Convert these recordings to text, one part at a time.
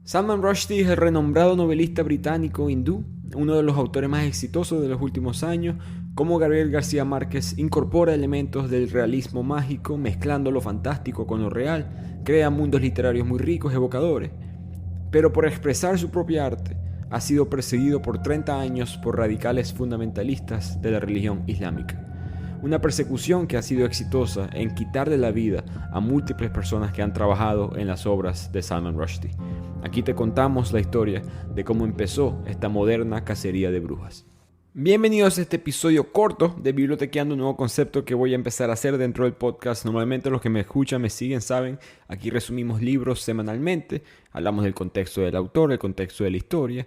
Salman Rushdie es el renombrado novelista británico hindú, uno de los autores más exitosos de los últimos años. Como Gabriel García Márquez, incorpora elementos del realismo mágico, mezclando lo fantástico con lo real, crea mundos literarios muy ricos y evocadores. Pero por expresar su propia arte, ha sido perseguido por 30 años por radicales fundamentalistas de la religión islámica. Una persecución que ha sido exitosa en quitarle la vida a múltiples personas que han trabajado en las obras de Salman Rushdie. Aquí te contamos la historia de cómo empezó esta moderna cacería de brujas. Bienvenidos a este episodio corto de Bibliotequeando, un nuevo concepto que voy a empezar a hacer dentro del podcast. Normalmente los que me escuchan, me siguen, saben, aquí resumimos libros semanalmente, hablamos del contexto del autor, el contexto de la historia,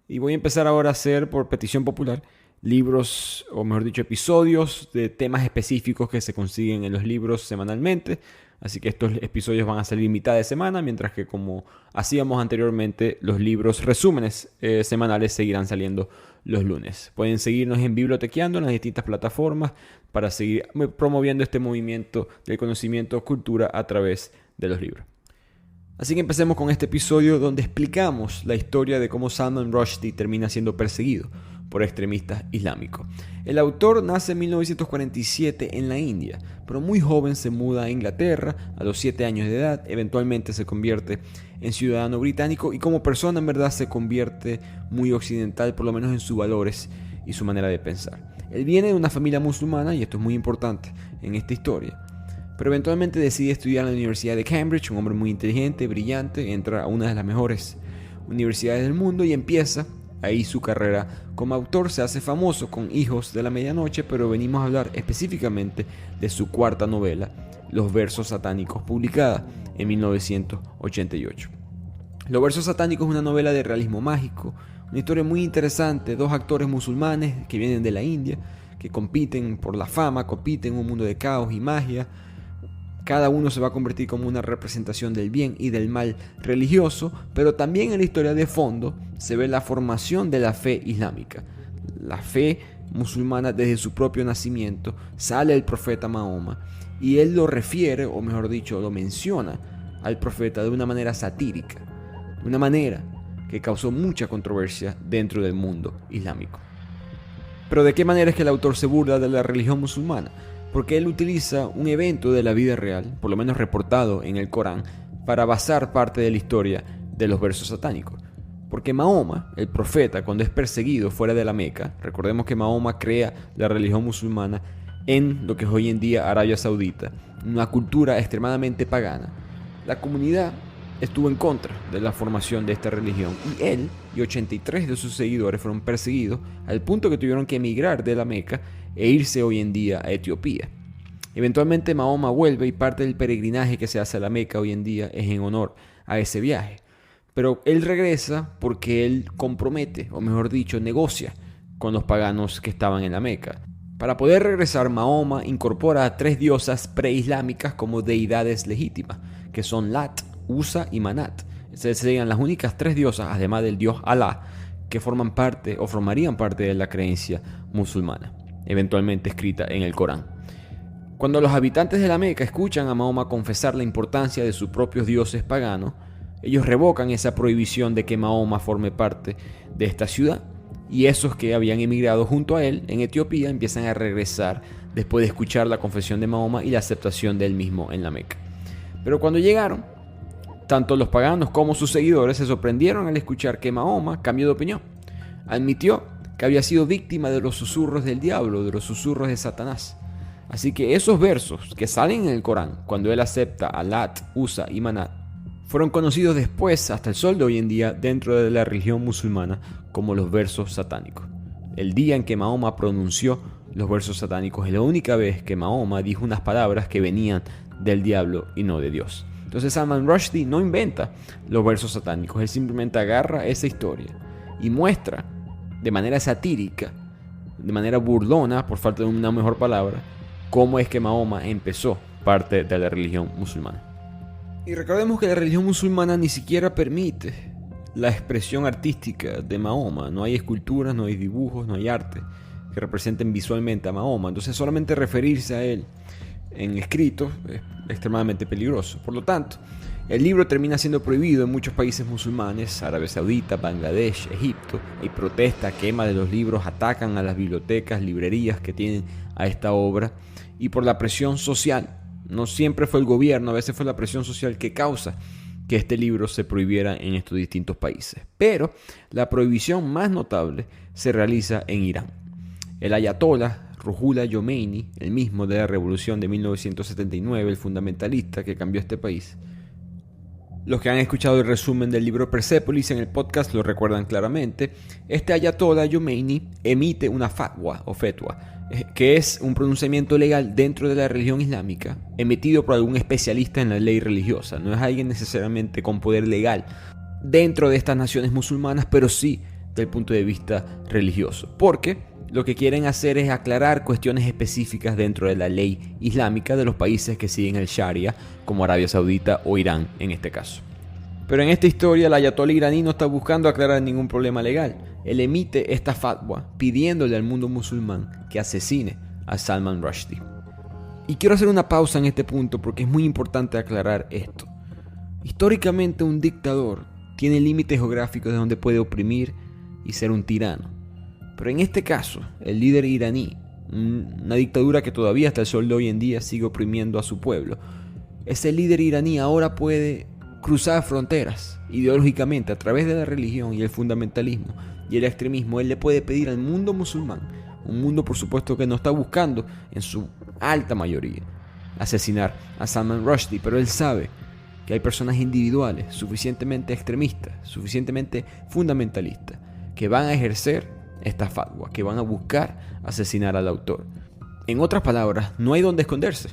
y voy a empezar ahora a hacer, por petición popular, libros, o mejor dicho, episodios de temas específicos que se consiguen en los libros semanalmente. Así que estos episodios van a salir mitad de semana, mientras que como hacíamos anteriormente, los libros resúmenes semanales seguirán saliendo los lunes. Pueden seguirnos en Bibliotequeando en las distintas plataformas para seguir promoviendo este movimiento del conocimiento, cultura a través de los libros. Así que empecemos con este episodio donde explicamos la historia de cómo Salman Rushdie termina siendo perseguido por extremistas islámicos. El autor nace en 1947 en la India, pero muy joven se muda a Inglaterra a los 7 años de edad. Eventualmente se convierte en ciudadano británico y como persona en verdad se convierte muy occidental, por lo menos en sus valores y su manera de pensar. Él viene de una familia musulmana y esto es muy importante en esta historia. Pero eventualmente decide estudiar en la Universidad de Cambridge, un hombre muy inteligente, brillante, entra a una de las mejores universidades del mundo y empieza ahí su carrera como autor. Se hace famoso con Hijos de la Medianoche, pero venimos a hablar específicamente de su cuarta novela, Los Versos Satánicos, publicada en 1988. Los Versos Satánicos es una novela de realismo mágico, una historia muy interesante, dos actores musulmanes que vienen de la India, que compiten por la fama, compiten en un mundo de caos y magia. Cada uno se va a convertir como una representación del bien y del mal religioso, pero también en la historia de fondo se ve la formación de la fe islámica. La fe musulmana desde su propio nacimiento, sale el profeta Mahoma y él lo refiere, o mejor dicho, lo menciona al profeta de una manera satírica, de una manera que causó mucha controversia dentro del mundo islámico. Pero ¿de qué manera es que el autor se burla de la religión musulmana? Porque él utiliza un evento de la vida real, por lo menos reportado en el Corán, para basar parte de la historia de los versos satánicos. Porque Mahoma, el profeta, cuando es perseguido fuera de la Meca, recordemos que Mahoma crea la religión musulmana en lo que es hoy en día Arabia Saudita, una cultura extremadamente pagana. La comunidad estuvo en contra de la formación de esta religión y él y 83 de sus seguidores fueron perseguidos al punto que tuvieron que emigrar de la Meca e irse hoy en día a Etiopía. Eventualmente Mahoma vuelve y parte del peregrinaje que se hace a la Meca hoy en día es en honor a ese viaje. Pero él regresa porque él compromete, o mejor dicho, negocia con los paganos que estaban en la Meca. Para poder regresar, Mahoma incorpora a 3 diosas preislámicas como deidades legítimas, que son Lat, Usa y Manat. Esas serían las únicas 3 diosas, además del dios Alá, que forman parte o formarían parte de la creencia musulmana, eventualmente escrita en el Corán. Cuando los habitantes de la Meca escuchan a Mahoma confesar la importancia de sus propios dioses paganos, ellos revocan esa prohibición de que Mahoma forme parte de esta ciudad, y esos que habían emigrado junto a él en Etiopía empiezan a regresar después de escuchar la confesión de Mahoma y la aceptación de él mismo en la Meca. Pero cuando llegaron, tanto los paganos como sus seguidores se sorprendieron al escuchar que Mahoma cambió de opinión. Admitió que había sido víctima de los susurros del diablo, de los susurros de Satanás. Así que esos versos que salen en el Corán, cuando él acepta a Lat, Usa y Manat, fueron conocidos después, hasta el sol de hoy en día, dentro de la religión musulmana, como los versos satánicos. El día en que Mahoma pronunció los versos satánicos es la única vez que Mahoma dijo unas palabras que venían del diablo y no de Dios. Entonces Salman Rushdie no inventa los versos satánicos, él simplemente agarra esa historia y muestra de manera satírica, de manera burlona, por falta de una mejor palabra, cómo es que Mahoma empezó parte de la religión musulmana. Y recordemos que la religión musulmana ni siquiera permite la expresión artística de Mahoma. No hay esculturas, no hay dibujos, no hay arte que representen visualmente a Mahoma. Entonces solamente referirse a él en escrito es extremadamente peligroso. Por lo tanto, El libro termina siendo prohibido en muchos países musulmanes, Arabia Saudita, Bangladesh, Egipto. Hay protesta, quema de los libros, atacan a las bibliotecas, librerías que tienen a esta obra. Y por la presión social, no siempre fue el gobierno, a veces fue la presión social que causa que este libro se prohibiera en estos distintos países. Pero la prohibición más notable se realiza en Irán. El ayatollah Ruhollah Khomeini, el mismo de la revolución de 1979, el fundamentalista que cambió este país. Los que han escuchado el resumen del libro Persepolis en el podcast lo recuerdan claramente. Este ayatollah Khomeini emite una fatwa o fetwa, que es un pronunciamiento legal dentro de la religión islámica, emitido por algún especialista en la ley religiosa. No es alguien necesariamente con poder legal dentro de estas naciones musulmanas, pero sí del punto de vista religioso. Porque lo que quieren hacer es aclarar cuestiones específicas dentro de la ley islámica de los países que siguen el Sharia, como Arabia Saudita o Irán en este caso. Pero en esta historia el ayatollah iraní no está buscando aclarar ningún problema legal. Él emite esta fatwa pidiéndole al mundo musulmán que asesine a Salman Rushdie. Y quiero hacer una pausa en este punto porque es muy importante aclarar esto. Históricamente un dictador tiene límites geográficos de donde puede oprimir y ser un tirano. Pero en este caso, el líder iraní, una dictadura que todavía hasta el sol de hoy en día sigue oprimiendo a su pueblo, ese líder iraní ahora puede cruzar fronteras ideológicamente a través de la religión y el fundamentalismo y el extremismo. Él le puede pedir al mundo musulmán, un mundo por supuesto que no está buscando en su alta mayoría asesinar a Salman Rushdie, pero él sabe que hay personas individuales suficientemente extremistas, suficientemente fundamentalistas, que van a ejercer esta fatwa, que van a buscar asesinar al autor. En otras palabras, no hay donde esconderse.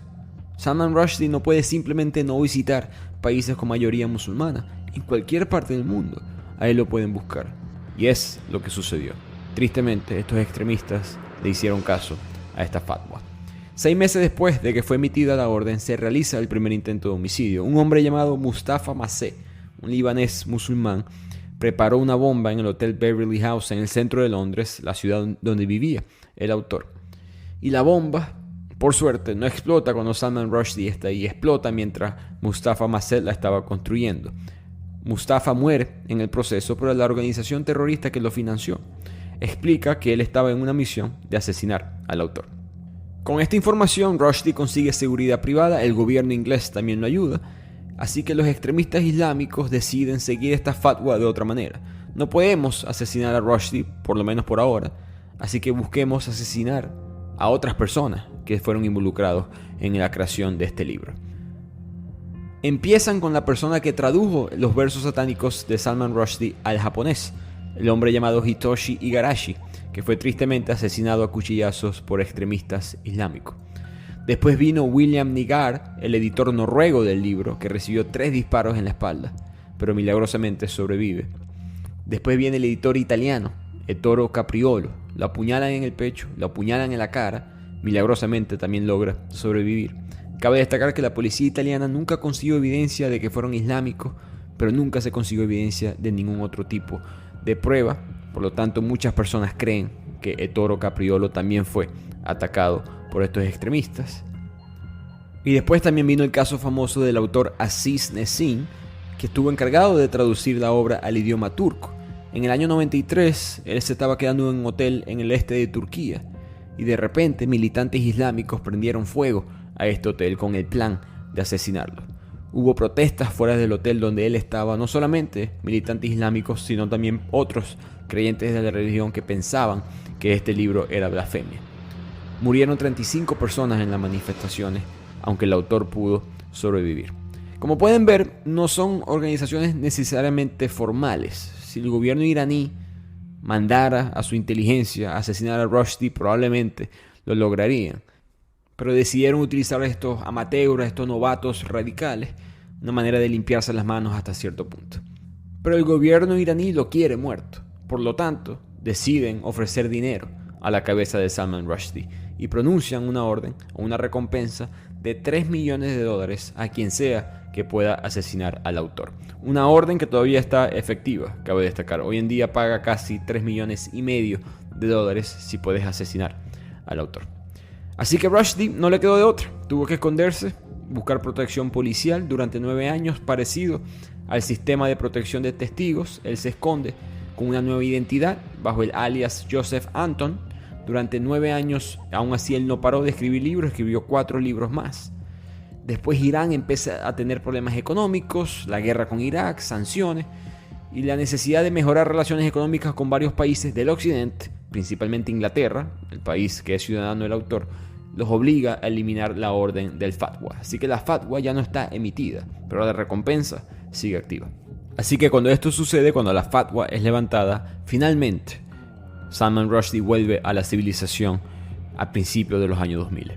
Salman Rushdie no puede simplemente no visitar países con mayoría musulmana. En cualquier parte del mundo, a él lo pueden buscar. Y es lo que sucedió. Tristemente, estos extremistas le hicieron caso a esta fatwa. 6 meses después de que fue emitida la orden, se realiza el primer intento de homicidio. Un hombre llamado Mustafa Masseh, un libanés musulmán, preparó una bomba en el Hotel Beverly House en el centro de Londres, la ciudad donde vivía el autor. Y la bomba, por suerte, no explota cuando Salman Rushdie está ahí, explota mientras Mustafa Masseh la estaba construyendo. Mustafa muere en el proceso, pero la organización terrorista que lo financió explica que él estaba en una misión de asesinar al autor. Con esta información, Rushdie consigue seguridad privada, el gobierno inglés también lo ayuda. Así que los extremistas islámicos deciden seguir esta fatwa de otra manera. No podemos asesinar a Rushdie, por lo menos por ahora, así que busquemos asesinar a otras personas que fueron involucrados en la creación de este libro. Empiezan con la persona que tradujo los versos satánicos de Salman Rushdie al japonés, el hombre llamado Hitoshi Igarashi, que fue tristemente asesinado a cuchillazos por extremistas islámicos. Después vino William Nygaard, el editor noruego del libro, que recibió 3 disparos en la espalda, pero milagrosamente sobrevive. Después viene el editor italiano, Ettore Capriolo. Lo apuñalan en el pecho, lo apuñalan en la cara, milagrosamente también logra sobrevivir. Cabe destacar que la policía italiana nunca consiguió evidencia de que fueron islámicos, pero nunca se consiguió evidencia de ningún otro tipo de prueba. Por lo tanto, muchas personas creen que Ettore Capriolo también fue atacado por estos extremistas. Y después también vino el caso famoso del autor Aziz Nesin, que estuvo encargado de traducir la obra al idioma turco. En el año 93, él se estaba quedando en un hotel en el este de Turquía, y de repente militantes islámicos prendieron fuego a este hotel con el plan de asesinarlo. Hubo protestas fuera del hotel donde él estaba, no solamente militantes islámicos, sino también otros creyentes de la religión que pensaban que este libro era blasfemia. Murieron 35 personas en las manifestaciones, aunque el autor pudo sobrevivir. Como pueden ver, no son organizaciones necesariamente formales. Si el gobierno iraní mandara a su inteligencia a asesinar a Rushdie, probablemente lo lograrían. Pero decidieron utilizar estos amateurs, estos novatos radicales, una manera de limpiarse las manos hasta cierto punto. Pero el gobierno iraní lo quiere muerto. Por lo tanto, deciden ofrecer dinero a la cabeza de Salman Rushdie y pronuncian una orden o una recompensa de $3 millones a quien sea que pueda asesinar al autor. Una orden que todavía está efectiva, cabe destacar. Hoy en día paga casi $3,5 millones si puedes asesinar al autor. Así que Rushdie no le quedó de otra, tuvo que esconderse, buscar protección policial durante 9 años, parecido al sistema de protección de testigos. Él se esconde con una nueva identidad bajo el alias Joseph Anton. Durante 9 años, aún así, él no paró de escribir libros, escribió 4 libros más. Después Irán empieza a tener problemas económicos, la guerra con Irak, sanciones y la necesidad de mejorar relaciones económicas con varios países del occidente, principalmente Inglaterra, el país que es ciudadano del autor, los obliga a eliminar la orden del fatwa. Así que la fatwa ya no está emitida, pero la recompensa sigue activa. Así que cuando esto sucede, cuando la fatwa es levantada, finalmente Salman Rushdie vuelve a la civilización a principios de los años 2000.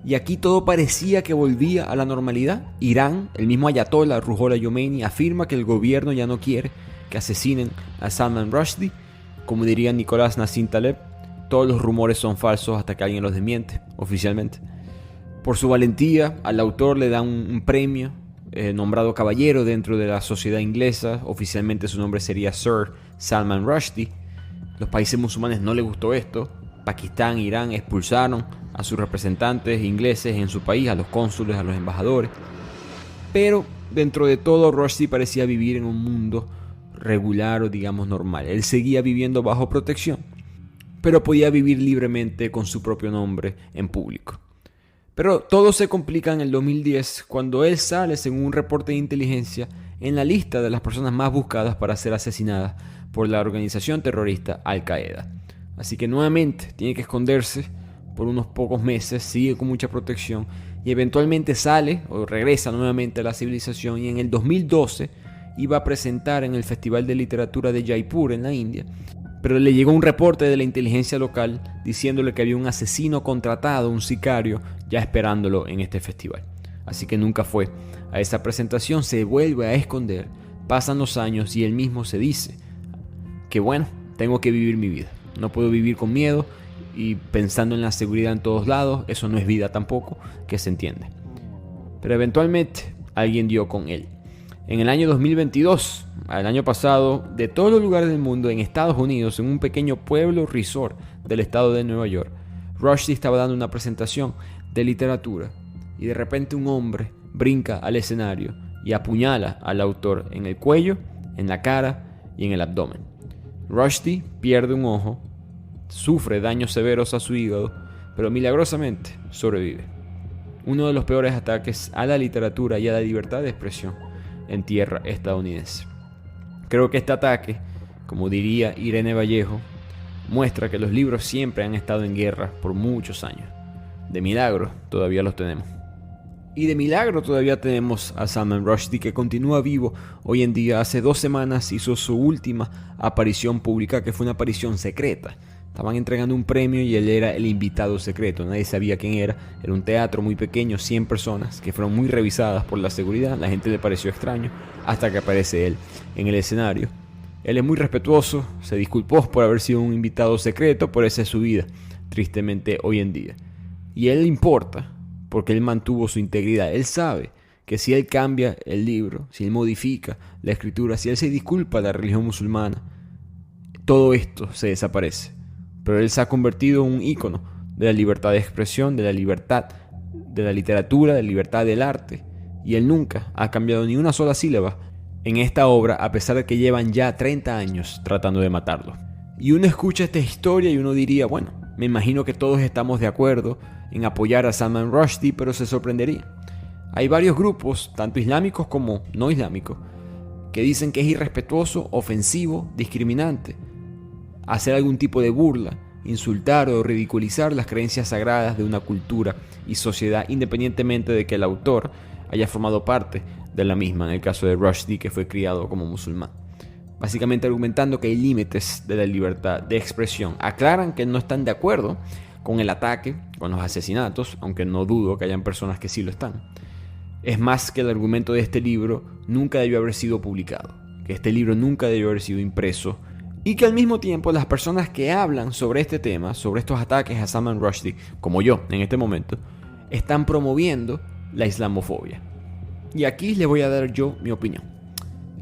Y aquí todo parecía que volvía a la normalidad. Irán, el mismo ayatollah Ruhollah Khomeini, afirma que el gobierno ya no quiere que asesinen a Salman Rushdie. Como diría Nicolás Nassim Taleb, todos los rumores son falsos hasta que alguien los desmiente oficialmente. Por su valentía, al autor le dan un premio, nombrado caballero dentro de la sociedad inglesa. Oficialmente su nombre sería Sir Salman Rushdie. Los países musulmanes no les gustó esto. Pakistán e Irán expulsaron a sus representantes ingleses en su país, a los cónsules, a los embajadores. Pero dentro de todo, Rushdie parecía vivir en un mundo regular o digamos normal. Él seguía viviendo bajo protección, pero podía vivir libremente con su propio nombre en público. Pero todo se complica en el 2010 cuando él sale, según un reporte de inteligencia, en la lista de las personas más buscadas para ser asesinadas por la organización terrorista Al-Qaeda. Así que nuevamente tiene que esconderse por unos pocos meses, sigue con mucha protección y eventualmente sale o regresa nuevamente a la civilización, y en el 2012 iba a presentar en el Festival de Literatura de Jaipur en la India, pero le llegó un reporte de la inteligencia local diciéndole que había un asesino contratado, un sicario, ya esperándolo en este festival. Así que nunca fue a esa presentación, se vuelve a esconder, pasan los años y él mismo se dice que bueno, tengo que vivir mi vida, no puedo vivir con miedo y pensando en la seguridad en todos lados, eso no es vida tampoco, que se entiende. Pero eventualmente alguien dio con él. En el año 2022, el año pasado, de todos los lugares del mundo, en Estados Unidos, en un pequeño pueblo resort del estado de Nueva York, Rushdie estaba dando una presentación de literatura y de repente un hombre brinca al escenario y apuñala al autor en el cuello, en la cara y en el abdomen. Rushdie pierde un ojo, sufre daños severos a su hígado, pero milagrosamente sobrevive. Uno de los peores ataques a la literatura y a la libertad de expresión en tierra estadounidense. Creo que este ataque, como diría Irene Vallejo, muestra que los libros siempre han estado en guerra por muchos años. De milagro todavía los tenemos. Y de milagro todavía tenemos a Salman Rushdie, que continúa vivo hoy en día. Hace 2 semanas hizo su última aparición pública, que fue una aparición secreta. Estaban entregando un premio y él era el invitado secreto. Nadie sabía quién era. Era un teatro muy pequeño, 100 personas, que fueron muy revisadas por la seguridad. La gente le pareció extraño hasta que aparece él en el escenario. Él es muy respetuoso, se disculpó por haber sido un invitado secreto, pero esa es su vida, tristemente, hoy en día. Y a él le importa, porque él mantuvo su integridad. Él sabe que si él cambia el libro, si él modifica la escritura, si él se disculpa de la religión musulmana, todo esto se desaparece. Pero él se ha convertido en un ícono de la libertad de expresión, de la libertad de la literatura, de la libertad del arte. Y él nunca ha cambiado ni una sola sílaba en esta obra, a pesar de que llevan ya 30 años tratando de matarlo. Y uno escucha esta historia y uno diría, bueno, me imagino que todos estamos de acuerdo en apoyar a Salman Rushdie, pero se sorprendería. Hay varios grupos, tanto islámicos como no islámicos, que dicen que es irrespetuoso, ofensivo, discriminante hacer algún tipo de burla, insultar o ridiculizar las creencias sagradas de una cultura y sociedad, independientemente de que el autor haya formado parte de la misma, en el caso de Rushdie, que fue criado como musulmán. Básicamente argumentando que hay límites de la libertad de expresión. Aclaran que no están de acuerdo con el ataque, con los asesinatos, aunque no dudo que hayan personas que sí lo están. Es más, que el argumento de este libro nunca debió haber sido publicado, que este libro nunca debió haber sido impreso, y que al mismo tiempo las personas que hablan sobre este tema, sobre estos ataques a Salman Rushdie, como yo en este momento, están promoviendo la islamofobia. Y aquí les voy a dar yo mi opinión.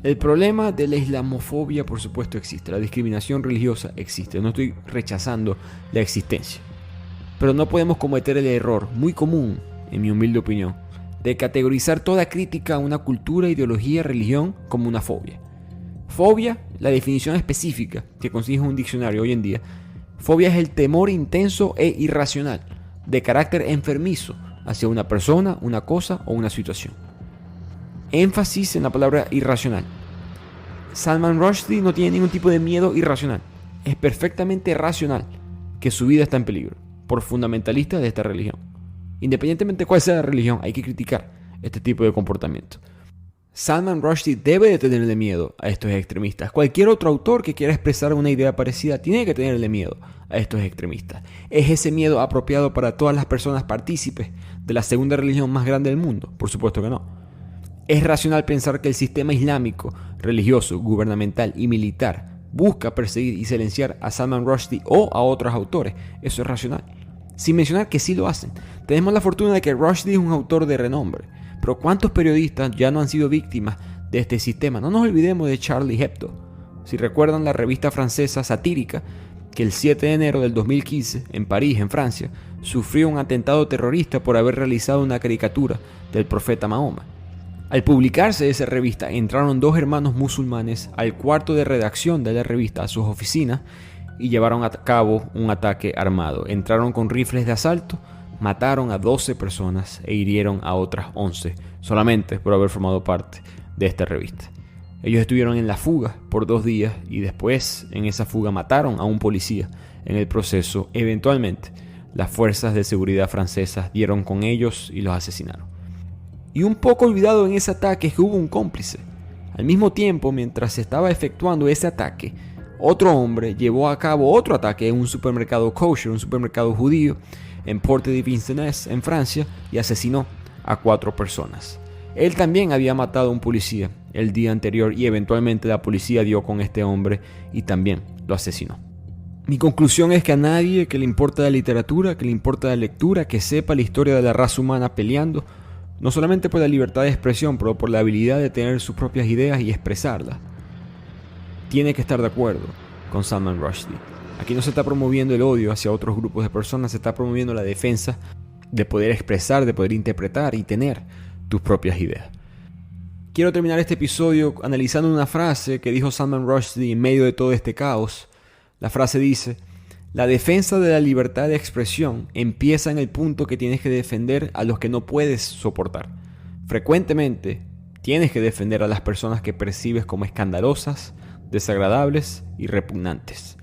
El problema de la islamofobia, por supuesto, existe. La discriminación religiosa existe. No estoy rechazando la existencia. Pero no podemos cometer el error muy común, en mi humilde opinión, de categorizar toda crítica a una cultura, ideología, religión como una fobia. Fobia, la definición específica que consigues en un diccionario hoy en día, fobia es el temor intenso e irracional, de carácter enfermizo, hacia una persona, una cosa o una situación. Énfasis en la palabra irracional. Salman Rushdie no tiene ningún tipo de miedo irracional. Es perfectamente racional que su vida está en peligro por fundamentalistas de esta religión. Independientemente de cuál sea la religión, hay que criticar este tipo de comportamiento. Salman Rushdie debe de tenerle miedo a estos extremistas. Cualquier otro autor que quiera expresar una idea parecida tiene que tenerle miedo a estos extremistas. ¿Es ese miedo apropiado para todas las personas partícipes de la segunda religión más grande del mundo? Por supuesto que no. ¿Es racional pensar que el sistema islámico, religioso, gubernamental y militar busca perseguir y silenciar a Salman Rushdie o a otros autores? Eso es racional. Sin mencionar que sí lo hacen. Tenemos la fortuna de que Rushdie es un autor de renombre. Pero ¿cuántos periodistas ya no han sido víctimas de este sistema? No nos olvidemos de Charlie Hebdo. Si recuerdan la revista francesa satírica que el 7 de enero del 2015, en París, en Francia, sufrió un atentado terrorista por haber realizado una caricatura del profeta Mahoma. Al publicarse esa revista, entraron 2 hermanos musulmanes al cuarto de redacción de la revista, a sus oficinas, y llevaron a cabo un ataque armado. Entraron con rifles de asalto, mataron a 12 personas e hirieron a otras 11, solamente por haber formado parte de esta revista. Ellos estuvieron en la fuga por 2 días y después en esa fuga mataron a un policía. En el proceso, eventualmente, las fuerzas de seguridad francesas dieron con ellos y los asesinaron. Y un poco olvidado en ese ataque es que hubo un cómplice. Al mismo tiempo, mientras se estaba efectuando ese ataque, otro hombre llevó a cabo otro ataque en un supermercado kosher, un supermercado judío, en Porte de Vincennes, en Francia, y asesinó a 4 personas. Él también había matado a un policía el día anterior y eventualmente la policía dio con este hombre y también lo asesinó. Mi conclusión es que a nadie que le importa la literatura, que le importa la lectura, que sepa la historia de la raza humana peleando, no solamente por la libertad de expresión, pero por la habilidad de tener sus propias ideas y expresarlas, tiene que estar de acuerdo con Salman Rushdie. Aquí no se está promoviendo el odio hacia otros grupos de personas, se está promoviendo la defensa de poder expresar, de poder interpretar y tener tus propias ideas. Quiero terminar este episodio analizando una frase que dijo Salman Rushdie en medio de todo este caos. La frase dice: la defensa de la libertad de expresión empieza en el punto que tienes que defender a los que no puedes soportar. Frecuentemente tienes que defender a las personas que percibes como escandalosas, desagradables y repugnantes.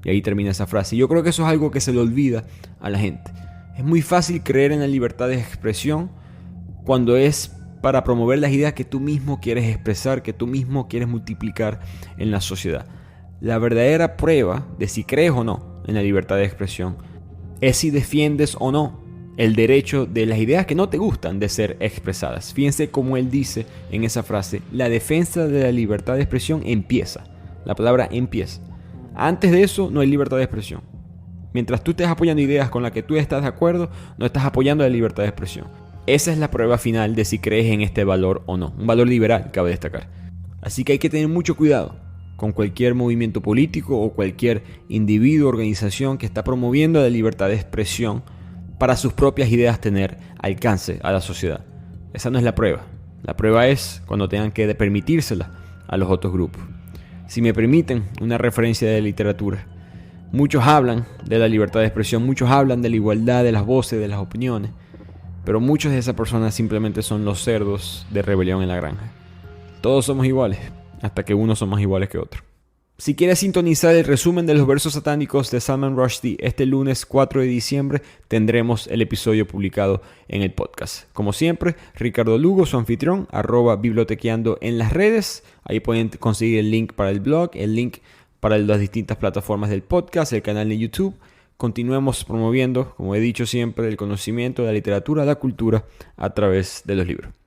Y ahí termina esa frase. Yo creo que eso es algo que se le olvida a la gente. Es muy fácil creer en la libertad de expresión cuando es para promover las ideas que tú mismo quieres expresar, que tú mismo quieres multiplicar en la sociedad. La verdadera prueba de si crees o no en la libertad de expresión es si defiendes o no el derecho de las ideas que no te gustan de ser expresadas. Fíjense cómo él dice en esa frase: la defensa de la libertad de expresión empieza. La palabra empieza. Antes de eso no hay libertad de expresión. Mientras tú estés apoyando ideas con las que tú estás de acuerdo, no estás apoyando la libertad de expresión. Esa es la prueba final de si crees en este valor o no. Un valor liberal, cabe destacar. Así que hay que tener mucho cuidado con cualquier movimiento político o cualquier individuo o organización que está promoviendo la libertad de expresión para sus propias ideas tener alcance a la sociedad. Esa no es la prueba. La prueba es cuando tengan que permitírsela a los otros grupos. Si me permiten una referencia de literatura, muchos hablan de la libertad de expresión, muchos hablan de la igualdad de las voces, de las opiniones, pero muchas de esas personas simplemente son los cerdos de rebelión en la granja. Todos somos iguales, hasta que unos son más iguales que otros. Si quieres sintonizar el resumen de los versos satánicos de Salman Rushdie, este lunes 4 de diciembre tendremos el episodio publicado en el podcast. Como siempre, Ricardo Lugo, su anfitrión, @bibliotequeando en las redes. Ahí pueden conseguir el link para el blog, el link para las distintas plataformas del podcast, el canal de YouTube. Continuemos promoviendo, como he dicho siempre, el conocimiento de la literatura, la cultura a través de los libros.